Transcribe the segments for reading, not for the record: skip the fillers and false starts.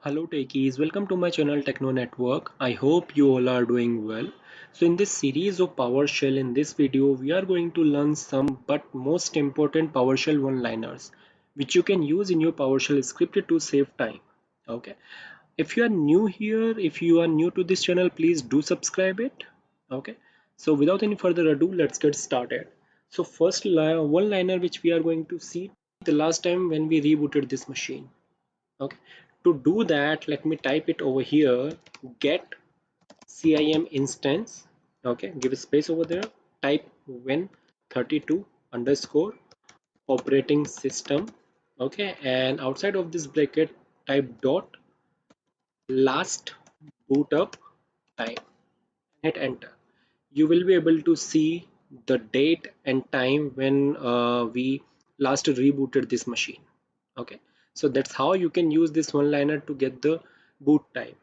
Hello Techies, welcome to my channel Techno Network. I hope you all are doing well. So in this series of PowerShell, in this video we are going to learn some but most important PowerShell one-liners which you can use in your PowerShell script to save time. Okay. If you are new here, if you are new to this channel, please do subscribe it. Okay. So without any further ado, let's get started. So first one-liner which we are going to see the last time when we rebooted this machine. Okay, to do that, let me type it over here, get CIM instance. Okay, give a space over there, type win32 underscore operating system. Okay, and outside of this bracket type dot last boot up time, hit enter. You will be able to see the date and time when we last rebooted this machine. Okay, so that's how you can use this one liner to get the boot time.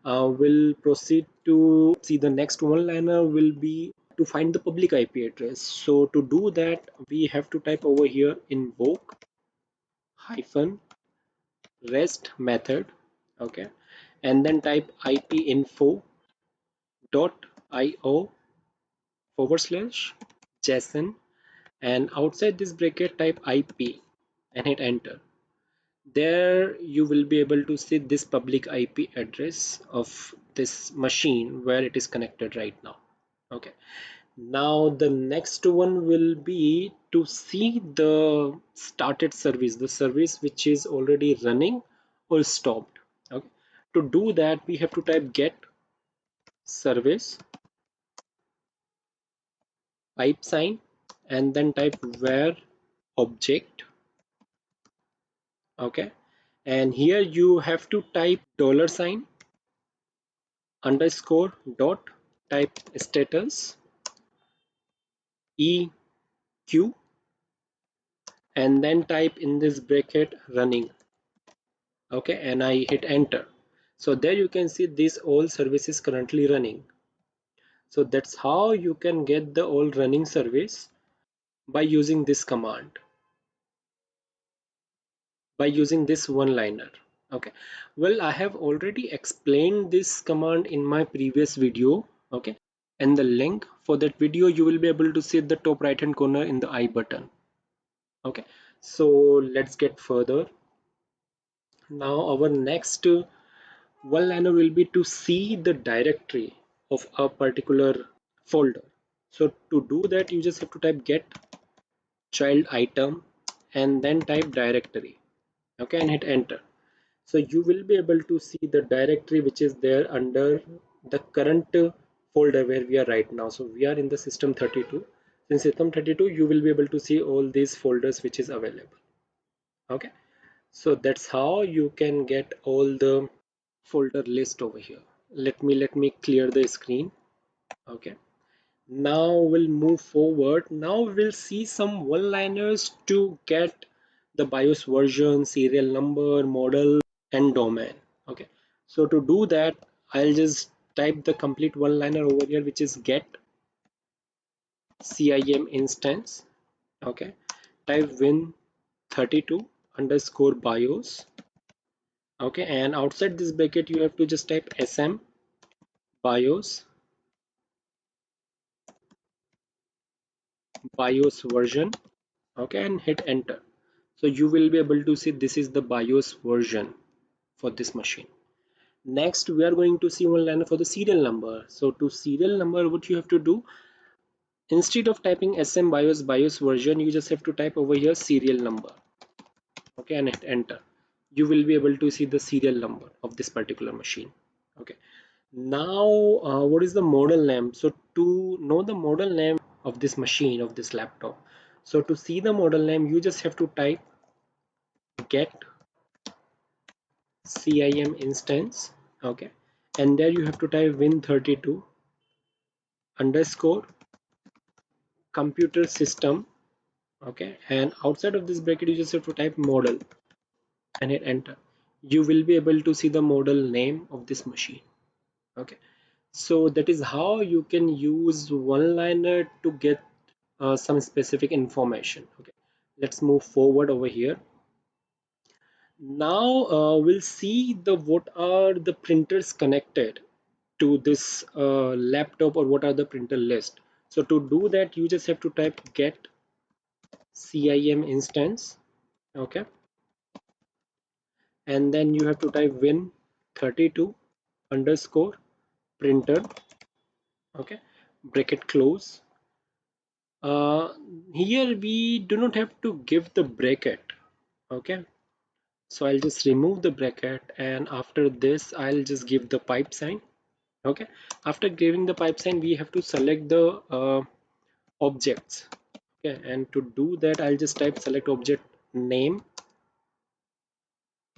We'll proceed to see the next one liner will be to find the public IP address. So to do that, we have to type over here invoke hyphen rest method. Okay, and then type IP info dot io forward slash JSON, and outside this bracket type IP and hit enter. There you will be able to see this public IP address of this machine where it is connected right now. Okay, now the next one will be to see the started service, the service which is already running or stopped. Okay, to do that we have to type get service pipe sign and then type where object. Okay, and here you have to type dollar sign underscore dot type status eq and then type in this bracket running. Okay, and I hit enter. So there you can see this all services currently running. So that's how you can get the all running service by using this command, by using this one liner. Okay, well, I have already explained this command in my previous video. Okay, and the link for that video you will be able to see at the top right hand corner in the I button. Okay, so let's get further. Now our next one liner will be to see the directory of a particular folder. So to do that you just have to type get child item and then type directory. Okay, and hit enter. So you will be able to see the directory which is there under the current folder where we are right now. So we are in the system 32. In system 32 you will be able to see all these folders which is available. Okay, so that's how you can get all the folder list over here. Let me clear the screen. Okay, now we'll move forward. Now we'll see some one liners to get the BIOS version, serial number, model and domain. Okay, so to do that I'll just type the complete one liner over here which is get CIM instance. Okay, type win32 underscore BIOS. Okay, and outside this bracket you have to just type sm BIOS version. Okay, and hit enter. So you will be able to see this is the BIOS version for this machine. Next we are going to see one liner for the serial number. So to serial number, what you have to do, instead of typing sm BIOS version, you just have to type over here serial number. Okay, and hit enter. You will be able to see the serial number of this particular machine. Okay, now what is the model name? So to know the model name of this machine, of this laptop, so to see the model name you just have to type get CIM instance. Okay, and there you have to type win32 underscore computer system. Okay, and outside of this bracket you just have to type model and hit enter. You will be able to see the model name of this machine. Okay, so that is how you can use one liner to get some specific information. Okay, let's move forward over here. Now we'll see the what are the printers connected to this laptop, or what are the printer list. So to do that, you just have to type get CIM instance, okay, and then you have to type win32 underscore printer, okay, bracket close. uh, Here we do not have to give the bracket, okay, so I'll just remove the bracket, and after this I'll just give the pipe sign, okay. After giving the pipe sign, we have to select the objects, okay, and to do that I'll just type select object name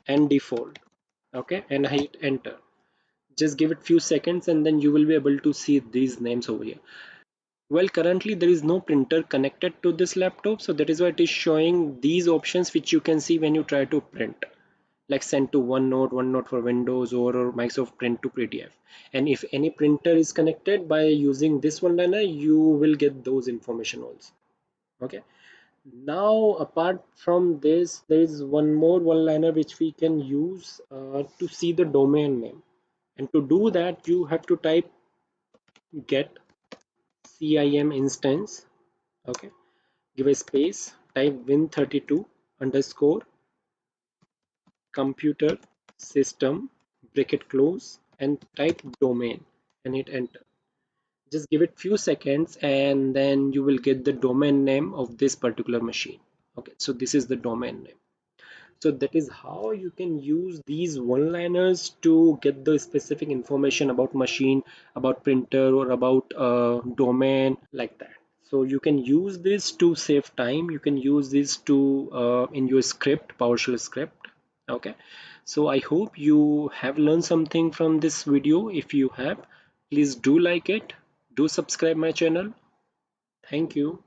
and default, okay, and hit enter. Just give it few seconds and then you will be able to see these names over here. Well, currently there is no printer connected to this laptop, so that is why it is showing these options which you can see when you try to print, like send to OneNote, OneNote for Windows, or Microsoft Print to PDF. And if any printer is connected by using this one liner, you will get those information also. Okay. Now, apart from this, there is one more one liner which we can use to see the domain name. And to do that, you have to type get CIM instance. Okay. Give a space, type win32 underscore computer system bracket close and type domain and hit enter. Just give it few seconds and then you will get the domain name of this particular machine. Okay, so this is the domain name. So that is how you can use these one-liners to get the specific information about machine, about printer, or about domain, like that. So you can use this to save time. You can use this to in your script, PowerShell script. Okay. So I hope you have learned something from this video. If you have, please do like it. Do subscribe my channel. Thank you.